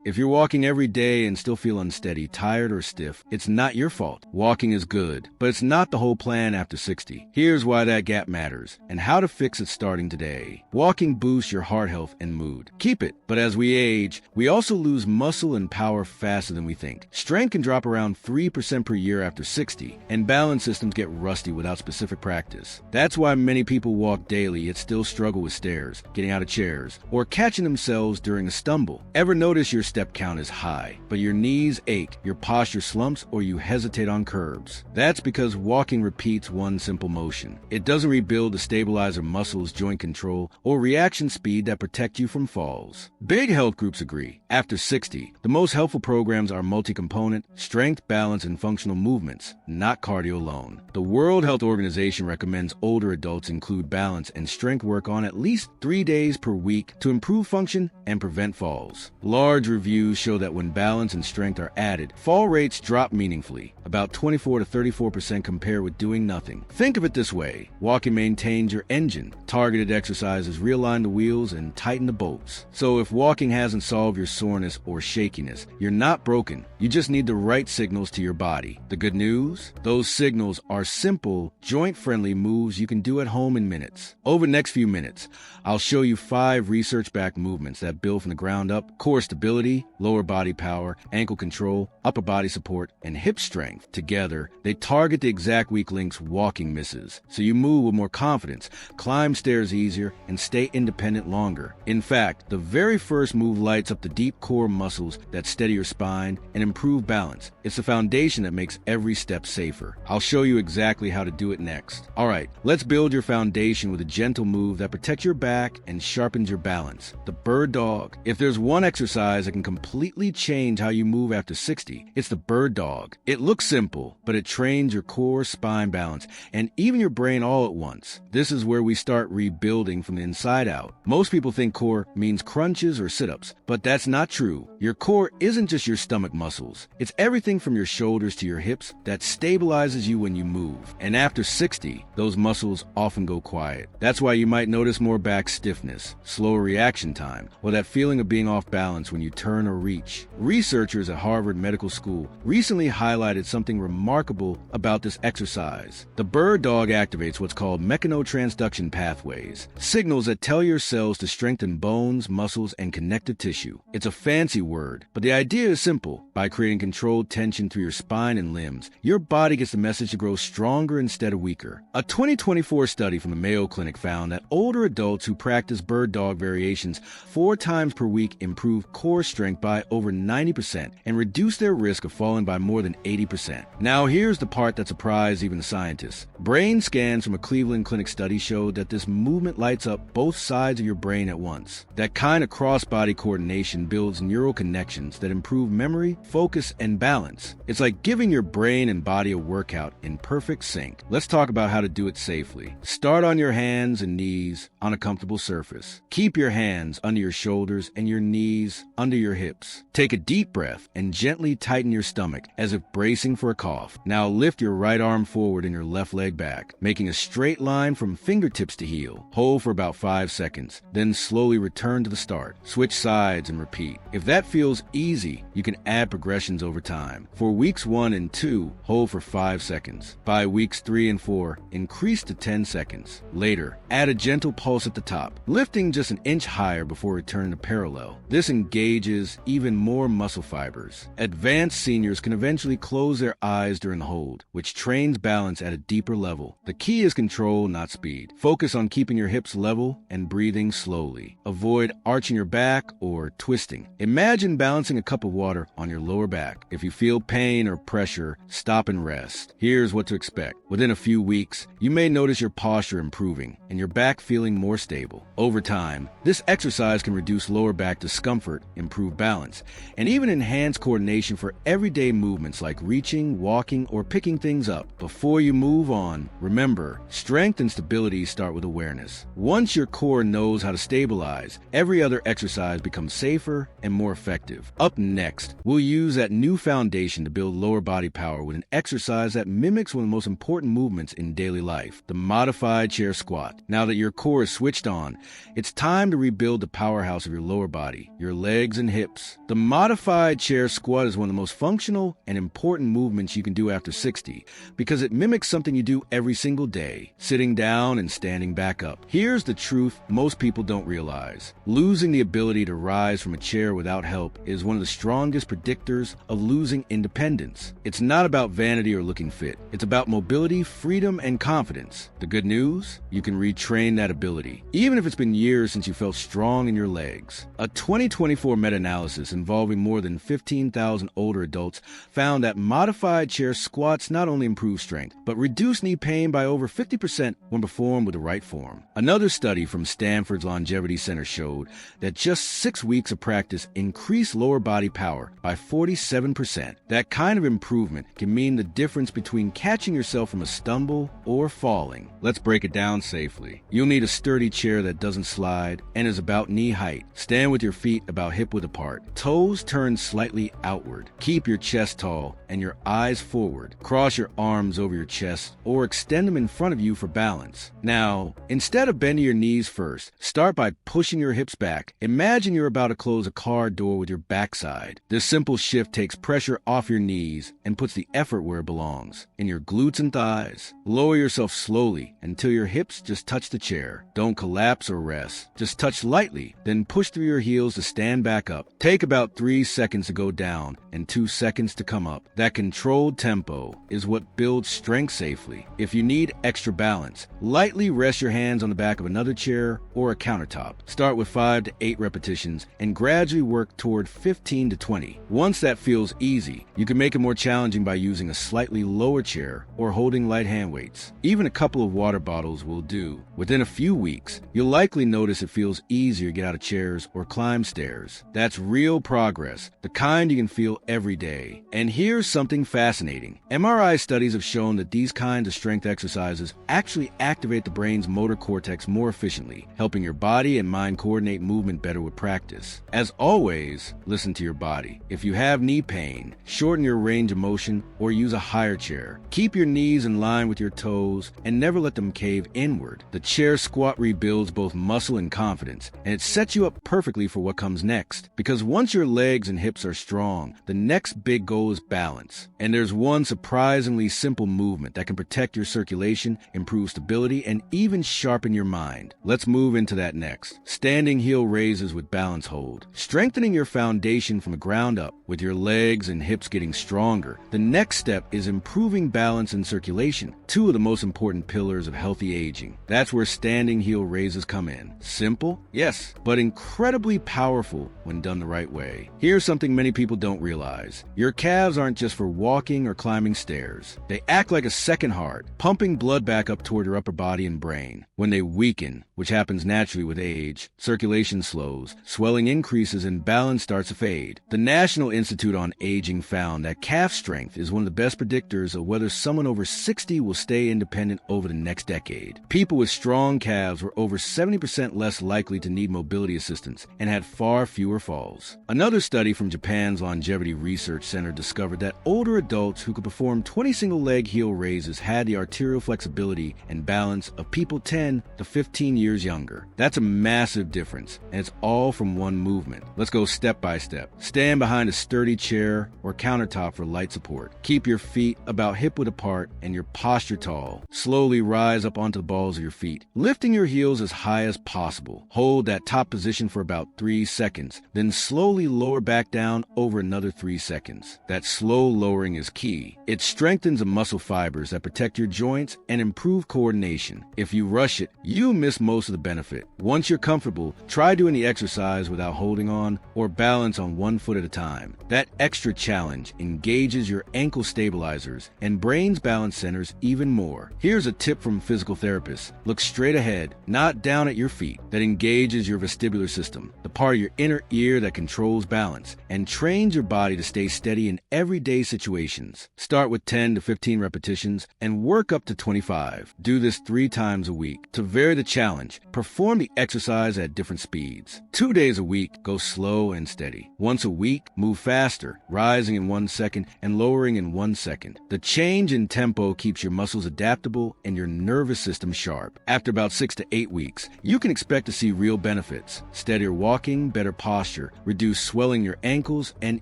If you're walking every day and still feel unsteady, tired, or stiff, it's not your fault. Walking is good, but it's not the whole plan after 60. Here's why that gap matters and how to fix it starting today. Walking boosts your heart health and mood. Keep it, but as we age, we also lose muscle and power faster than we think. Strength can drop around 3% per year after 60, and balance systems get rusty without specific practice. That's why many people walk daily yet still struggle with stairs, getting out of chairs, or catching themselves during a stumble. Ever notice your step count is high, but your knees ache, your posture slumps, or you hesitate on curbs? That's because walking repeats one simple motion. It doesn't rebuild the stabilizer muscles, joint control, or reaction speed that protect you from falls. Big health groups agree. After 60, the most helpful programs are multi-component, strength, balance, and functional movements, not cardio alone. The World Health Organization recommends older adults include balance and strength work on at least 3 days per week to improve function and prevent falls. Large reviews show that when balance and strength are added, fall rates drop meaningfully, about 24 to 34% compared with doing nothing. Think of it this way: walking maintains your engine. Targeted exercises realign the wheels and tighten the bolts. So if walking hasn't solved your soreness or shakiness, you're not broken. You just need the right signals to your body. The good news? Those signals are simple, joint-friendly moves you can do at home in minutes. Over the next few minutes, I'll show you 5 research-backed movements that build from the ground up: core stability, lower body power, ankle control, upper body support, and hip strength. Together, they target the exact weak links walking misses, so you move with more confidence, climb stairs easier, and stay independent longer. In fact, the very first move lights up the deep core muscles that steady your spine and improve balance. It's the foundation that makes every step safer. I'll show you exactly how to do it next. Alright, let's build your foundation with a gentle move that protects your back and sharpens your balance: the bird dog. If there's one exercise that can completely change how you move after 60, it's the bird dog. It looks simple, but it trains your core, spine balance, and even your brain all at once. This is where we start rebuilding from the inside out. Most people think core means crunches or sit-ups, but that's not true. Your core isn't just your stomach muscles. It's everything from your shoulders to your hips that stabilizes you when you move. And after 60, those muscles often go quiet. That's why you might notice more back stiffness, slower reaction time, or that feeling of being off balance when you turn or reach. Researchers at Harvard Medical School recently highlighted something remarkable about this exercise. The bird dog activates what's called mechanotransduction pathways, signals that tell your cells to strengthen bones, muscles, and connective tissue. It's a fancy word, but the idea is simple. By creating controlled tension through your spine and limbs, your body gets the message to grow stronger instead of weaker. A 2024 study from the Mayo Clinic found that older adults who practice bird dog variations 4 times per week improved core strength by over 90% and reduced their risk of falling by more than 80%. Now here's the part that surprised even the scientists. Brain scans from a Cleveland Clinic study showed that this movement lights up both sides of your brain at once. That kind of cross-body coordination builds neural connections that improve memory, focus, and balance. It's like giving your brain and body a workout in perfect sync. Let's talk about how to do it safely. Start on your hands and knees on a comfortable surface. Keep your hands under your shoulders and your knees under your hips. Take a deep breath and gently tighten your stomach as if bracing for a cough. Now lift your right arm forward and your left leg back, making a straight line from fingertips to heel. Hold for about 5 seconds, then slowly return to the start. Switch sides and repeat. If that feels easy, you can add progressions over time. For weeks 1 and 2, hold for 5 seconds. By weeks 3 and 4, increase to 10 seconds. Later, add a gentle pulse at the top, lifting just an inch higher before returning to parallel. This engages even more muscle fibers. Advanced seniors can eventually close their eyes during the hold, which trains balance at a deeper level. The key is control, not speed. Focus on keeping your hips level and breathing slowly. Avoid arching your back or twisting. Imagine balancing a cup of water on your lower back. If you feel pain or pressure, stop and rest. Here's what to expect. Within a few weeks, you may notice your posture improving and your back feeling more stable. Over time, this exercise can reduce lower back discomfort, improve balance, and even enhance coordination for everyday movements like reaching, walking, or picking things up. Before you move on, remember, strength and stability start with awareness. Once your core knows how to stabilize, every other exercise becomes safer and more effective. Up next, we'll use that new foundation to build lower body power with an exercise that mimics one of the most important movements in daily life, the modified chair squat. Now that your core is switched on, it's time to rebuild the powerhouse of your lower body. Your legs and hips hips. The modified chair squat is one of the most functional and important movements you can do after 60 because it mimics something you do every single day, sitting down and standing back up. Here's the truth most people don't realize. Losing the ability to rise from a chair without help is one of the strongest predictors of losing independence. It's not about vanity or looking fit. It's about mobility, freedom, and confidence. The good news? You can retrain that ability, even if it's been years since you felt strong in your legs. A 2024 meta-analysis involving more than 15,000 older adults found that modified chair squats not only improve strength, but reduce knee pain by over 50% when performed with the right form. Another study from Stanford's Longevity Center showed that just 6 weeks of practice increased lower body power by 47%. That kind of improvement can mean the difference between catching yourself from a stumble or falling. Let's break it down safely. You'll need a sturdy chair that doesn't slide and is about knee height. Stand with your feet about hip-width apart. Toes turned slightly outward. Keep your chest tall and your eyes forward. Cross your arms over your chest or extend them in front of you for balance. Now, instead of bending your knees first, start by pushing your hips back. Imagine you're about to close a car door with your backside. This simple shift takes pressure off your knees and puts the effort where it belongs, in your glutes and thighs. Lower yourself slowly until your hips just touch the chair. Don't collapse or rest. Just touch lightly, then push through your heels to stand back up. Take about 3 seconds to go down and 2 seconds to come up. That controlled tempo is what builds strength safely. If you need extra balance, lightly rest your hands on the back of another chair or a countertop. Start with 5 to 8 repetitions and gradually work toward 15 to 20. Once that feels easy, you can make it more challenging by using a slightly lower chair or holding light hand weights. Even a couple of water bottles will do. Within a few weeks, you'll likely notice it feels easier to get out of chairs or climb stairs. That's real progress, the kind you can feel every day. And here's something fascinating. MRI studies have shown that these kinds of strength exercises actually activate the brain's motor cortex more efficiently, helping your body and mind coordinate movement better with practice. As always, listen to your body. If you have knee pain, shorten your range of motion or use a higher chair. Keep your knees in line with your toes and never let them cave inward. The chair squat rebuilds both muscle and confidence, and it sets you up perfectly for what comes next. Because once your legs and hips are strong, the next big goal is balance. And there's one surprisingly simple movement that can protect your circulation, improve stability, and even sharpen your mind. Let's move into that next. Standing heel raises with balance hold. Strengthening your foundation from the ground up, with your legs and hips getting stronger. The next step is improving balance and circulation, two of the most important pillars of healthy aging. That's where standing heel raises come in. Simple? Yes, but incredibly powerful when done the right way. Here's something many people don't realize. Your calves aren't just for walking or climbing stairs. They act like a second heart, pumping blood back up toward your upper body and brain. When they weaken, which happens naturally with age, circulation slows, swelling increases, and balance starts to fade. The National Institute on Aging found that calf strength is one of the best predictors of whether someone over 60 will stay independent over the next decade. People with strong calves were over 70% less likely to need mobility assistance and had far fewer falls. Another study from Japan's Longevity Research Center discovered that older adults who could perform 20 single-leg heel raises had the arterial flexibility and balance of people 10 to 15 years younger. That's a massive difference, and it's all from one movement. Let's go step by step. Stand behind a sturdy chair or countertop for light support. Keep your feet about hip-width apart and your posture tall. Slowly rise up onto the balls of your feet, lifting your heels as high as possible. Hold that top position for about 3 seconds, then slowly lower back down over another 3 seconds. That slow lowering is key. It strengthens the muscle fibers that protect your joints and improve coordination. If you rush it, you miss most of the benefit. Once you're comfortable, try doing the exercise without holding on or balance on one foot at a time. That extra challenge engages your ankle stabilizers and brain's balance centers even more. Here's a tip from physical therapists. Look straight ahead, not down at your feet. That engages your vestibular system, the part of your inner ear that controls balance, and trains your body to stay steady in everyday situations. Start with 10 to 15 repetitions and work up to 25. Do this 3 times a week. To vary the challenge, perform the exercise at different speeds. 2 days a week, go slow and steady. Once a week, move faster, rising in 1 second and lowering in 1 second. The change in tempo keeps your muscles adaptable and your nervous system sharp. After about 6 to 8 weeks, you can expect to see real benefits: steadier walking, better posture, posture, reduced swelling in your ankles, and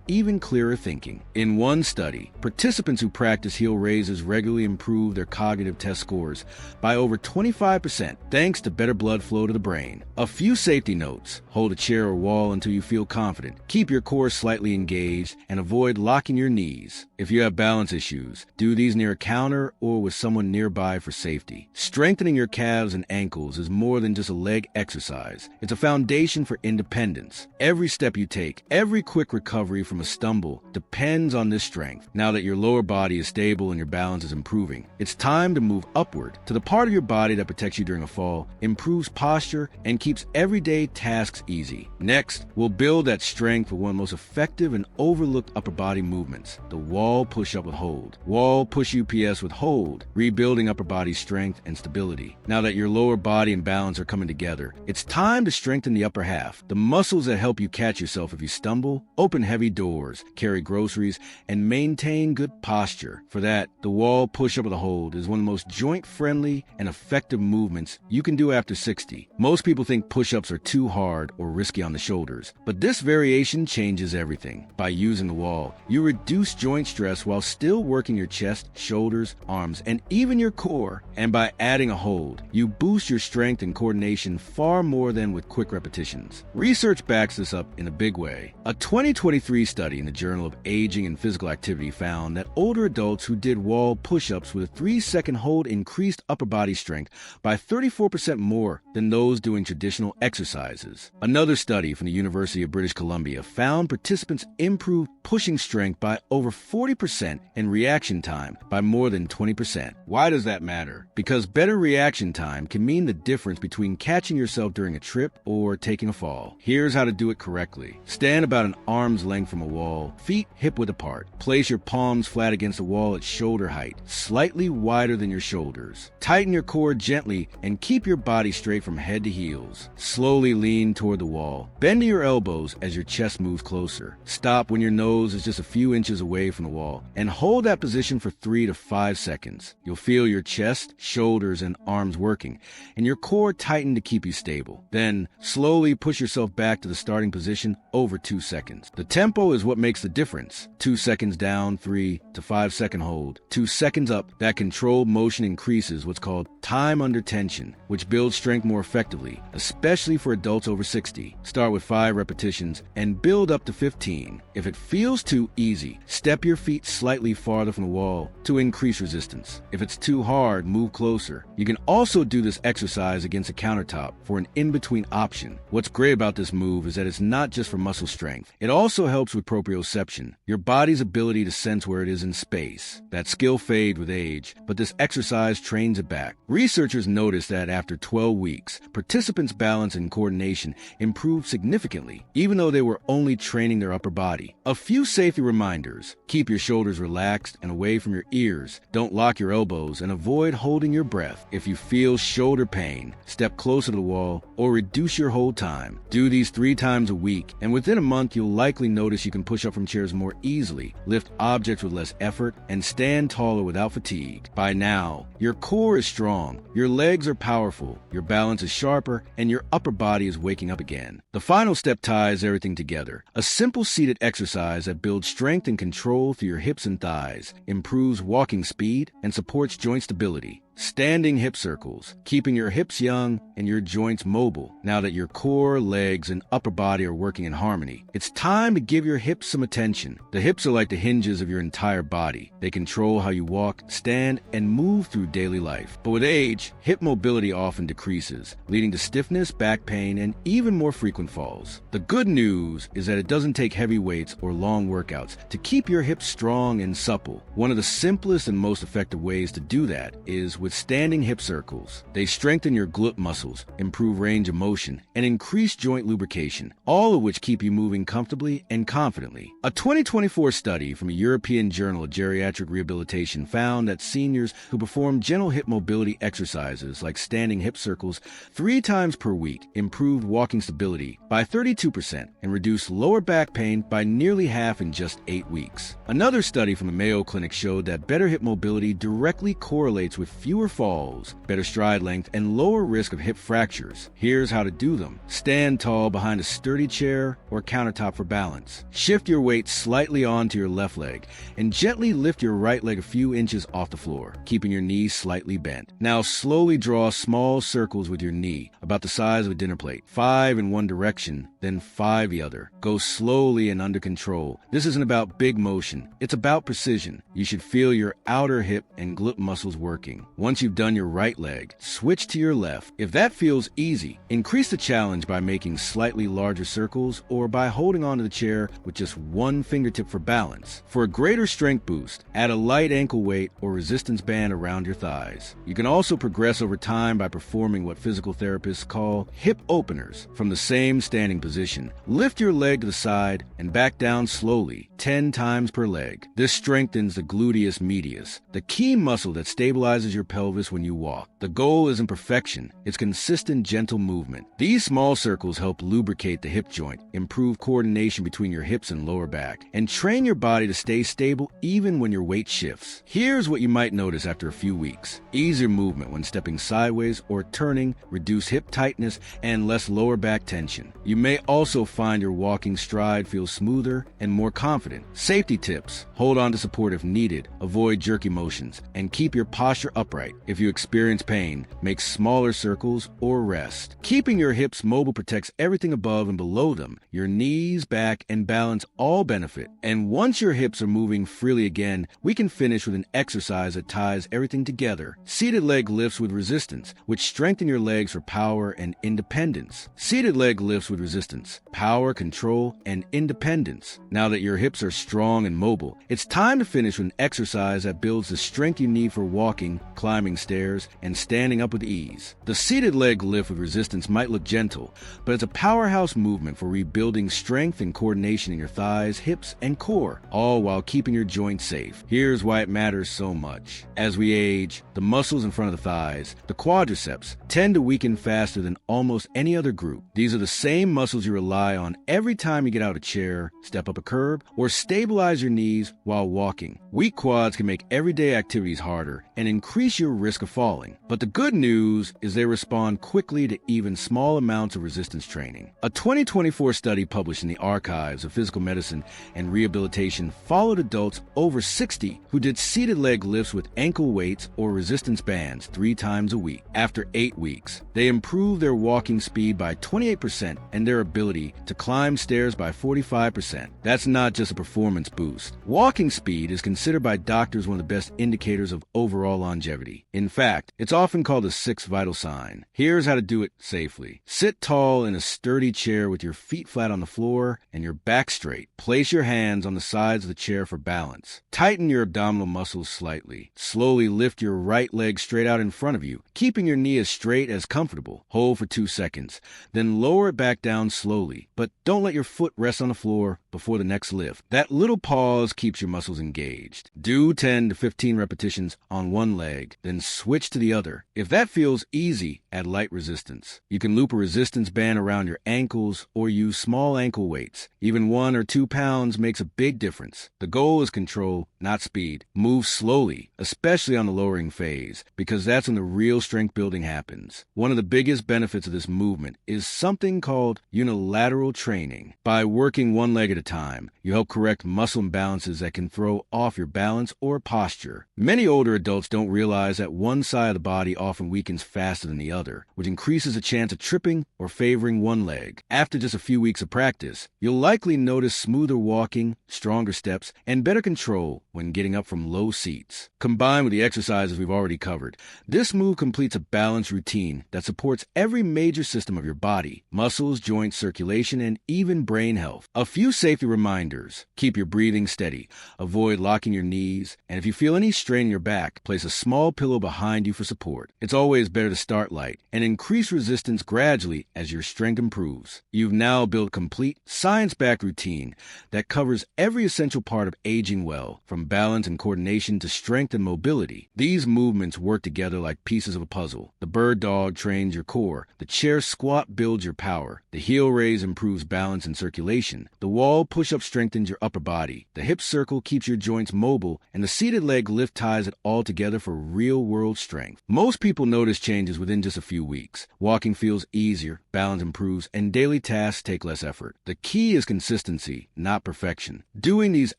even clearer thinking. In one study, participants who practice heel raises regularly improved their cognitive test scores by over 25% thanks to better blood flow to the brain. A few safety notes: hold a chair or wall until you feel confident. Keep your core slightly engaged and avoid locking your knees. If you have balance issues, do these near a counter or with someone nearby for safety. Strengthening your calves and ankles is more than just a leg exercise. It's a foundation for independence. Every step you take, every quick recovery from a stumble depends on this strength. Now that your lower body is stable and your balance is improving, it's time to move upward to the part of your body that protects you during a fall, improves posture, and keeps everyday tasks easy. Next, we'll build that strength with one of the most effective and overlooked upper body movements, the wall push-up with hold. Wall push UPS with hold, rebuilding upper body strength and stability. Now that your lower body and balance are coming together, it's time to strengthen the upper half, the muscles that help you catch yourself if you stumble, open heavy doors, carry groceries, and maintain good posture. For that, the wall push-up with a hold is one of the most joint-friendly and effective movements you can do after 60. Most people think push-ups are too hard or risky on the shoulders, but this variation changes everything. By using the wall, you reduce joint stress while still working your chest, shoulders, arms, and even your core. And by adding a hold, you boost your strength and coordination far more than with quick repetitions. Research backs this up in a big way. A 2023 study in the Journal of Aging and Physical Activity found that older adults who did wall push-ups with a 3-second hold increased upper body strength by 34% more than those doing traditional exercises. Another study from the University of British Columbia found participants improved pushing strength by over 40% and reaction time by more than 20%. Why does that matter? Because better reaction time can mean the difference between catching yourself during a trip or taking a fall. Here's how to do it correctly. Stand about an arm's length from a wall, feet hip-width apart. Place your palms flat against the wall at shoulder height, slightly wider than your shoulders. Tighten your core gently and keep your body straight from head to heels. Slowly lean toward the wall. Bend to your elbows as your chest moves closer. Stop when your nose is just a few inches away from the wall and hold that position for 3 to 5 seconds. You'll feel your chest, shoulders, and arms working, and your core tighten to keep you stable. Then, slowly push yourself back to the starting position over 2 seconds. The tempo is what makes the difference. 2 seconds down, 3 to 5 second hold. 2 seconds up. That controlled motion increases what's called time under tension, which builds strength more effectively, especially for adults over 60. Start with 5 repetitions and build up to 15. If it feels too easy, step your feet slightly farther from the wall to increase resistance. If it's too hard, move closer. You can also do this exercise against a countertop for an in-between option. What's great about this move is that it's not just for muscle strength. It also helps with proprioception, your body's ability to sense where it is in space. That skill fades with age, but this exercise trains it back. Researchers noticed that after 12 weeks, participants' balance and coordination improved significantly, even though they were only training their upper body. A few safety reminders: keep your shoulders relaxed and away from your ears. Don't lock your elbows and avoid holding your breath. If you feel shoulder pain, step closer to the wall or reduce your hold time. Do these 3 times a week, and within a month you'll likely notice you can push up from chairs more easily, lift objects with less effort, and stand taller without fatigue. By now, your core is strong, your legs are powerful, your balance is sharper, and your upper body is waking up again. The final step ties everything together. A simple seated exercise that builds strength and control through your hips and thighs, improves walking speed, and supports joint stability. Standing hip circles, keeping your hips young and your joints mobile. Now that your core, legs, and upper body are working in harmony, it's time to give your hips some attention. The hips are like the hinges of your entire body. They control how you walk, stand, and move through daily life. But with age, hip mobility often decreases, leading to stiffness, back pain, and even more frequent falls. The good news is that it doesn't take heavy weights or long workouts to keep your hips strong and supple. One of the simplest and most effective ways to do that is with standing hip circles. They strengthen your glute muscles, improve range of motion, and increase joint lubrication, all of which keep you moving comfortably and confidently. A 2024 study from a European Journal of Geriatric Rehabilitation found that seniors who performed gentle hip mobility exercises like standing hip circles 3 times per week improved walking stability by 32% and reduced lower back pain by nearly half in just 8 weeks. Another study from the Mayo Clinic showed that better hip mobility directly correlates with fewer fewer falls, better stride length, and lower risk of hip fractures. Here's how to do them. Stand tall behind a sturdy chair or countertop for balance. Shift your weight slightly onto your left leg and gently lift your right leg a few inches off the floor, keeping your knees slightly bent. Now slowly draw small circles with your knee, about the size of a dinner plate. 5 in one direction, then 5 the other. Go slowly and under control. This isn't about big motion. It's about precision. You should feel your outer hip and glute muscles working. Once you've done your right leg, switch to your left. If that feels easy, increase the challenge by making slightly larger circles or by holding onto the chair with just one fingertip for balance. For a greater strength boost, add a light ankle weight or resistance band around your thighs. You can also progress over time by performing what physical therapists call hip openers. From the same standing position, lift your leg to the side and back down slowly, 10 times per leg. This strengthens the gluteus medius, the key muscle that stabilizes your pelvis when you walk. The goal isn't perfection, it's consistent, gentle movement. These small circles help lubricate the hip joint, improve coordination between your hips and lower back, and train your body to stay stable even when your weight shifts. Here's what you might notice after a few weeks. Easier movement when stepping sideways or turning, reduced hip tightness, and less lower back tension. You may also find your walking stride feels smoother and more confident. Safety tips: hold on to support if needed, avoid jerky motions, and keep your posture upright. If you experience pain, make smaller circles or rest. Keeping your hips mobile protects everything above and below them. Your knees, back, and balance all benefit. And once your hips are moving freely again, we can finish with an exercise that ties everything together. Seated leg lifts with resistance, which strengthen your legs for power and independence. Seated leg lifts with resistance, power, control, and independence. Now that your hips are strong and mobile, it's time to finish with an exercise that builds the strength you need for walking, climbing stairs, and standing up with ease. The seated leg lift with resistance might look gentle, but it's a powerhouse movement for rebuilding strength and coordination in your thighs, hips, and core, all while keeping your joints safe. Here's why it matters so much. As we age, the muscles in front of the thighs, the quadriceps, tend to weaken faster than almost any other group. These are the same muscles you rely on every time you get out of a chair, step up a curb, or stabilize your knees while walking. Weak quads can make everyday activities harder and increase your risk of falling. But the good news is they respond quickly to even small amounts of resistance training. A 2024 study published in the Archives of Physical Medicine and Rehabilitation followed adults over 60 who did seated leg lifts with ankle weights or resistance bands 3 times a week. After 8 weeks, they improved their walking speed by 28% and their ability to climb stairs by 45%. That's not just a performance boost. Walking speed is considered by doctors one of the best indicators of overall longevity. In fact, it's often called a 6th vital sign. Here's how to do it safely. Sit tall in a sturdy chair with your feet flat on the floor and your back straight. Place your hands on the sides of the chair for balance. Tighten your abdominal muscles slightly. Slowly lift your right leg straight out in front of you, keeping your knee as straight as comfortable. Hold for 2 seconds. Then lower it back down slowly, but don't let your foot rest on the floor before the next lift. That little pause keeps your muscles engaged. Do 10 to 15 repetitions on one leg, then switch to the other. If that feels easy, add light resistance. You can loop a resistance band around your ankles or use small ankle weights. Even 1 or 2 pounds makes a big difference. The goal is control, not speed. Move slowly, especially on the lowering phase, because that's when the real strength building happens. One of the biggest benefits of this movement is something called unilateral training. By working one leg at a time, you help correct muscle imbalances that can throw off your balance or posture. Many older adults don't realize that one side of the body often weakens faster than the other, which increases the chance of tripping or favoring one leg. After just a few weeks of practice, you'll likely notice smoother walking, stronger steps, and better control when getting up from low seats. Combined with the exercises we've already covered, this move completes a balanced routine that supports every major system of your body: muscles, joints, circulation, and even brain health. A few safety reminders: keep your breathing steady, avoid locking your knees, and if you feel any strain in your back, place a small pillow behind you for support. It's always better to start light and increase resistance gradually as your strength improves. You've now built a complete, science-backed routine that covers every essential part of aging well, from balance and coordination to strength and mobility. These movements work together like pieces of a puzzle. The bird dog trains your core, the chair squat builds your power, the heel raise improves balance and circulation, the wall wall push-up strengthens your upper body, the hip circle keeps your joints mobile, and the seated leg lift ties it all together for real-world strength. Most people notice changes within just a few weeks. Walking feels easier, balance improves, and daily tasks take less effort. The key is consistency, not perfection. Doing these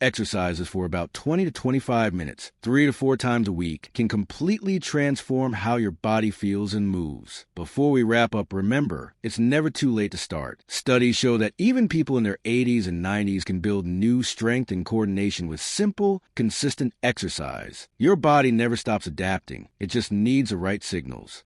exercises for about 20 to 25 minutes, 3 to 4 times a week, can completely transform how your body feels and moves. Before we wrap up, remember, it's never too late to start. Studies show that even people in their 80s and 90s can build new strength and coordination with simple, consistent exercise. Your body never stops adapting. It just needs the right signals.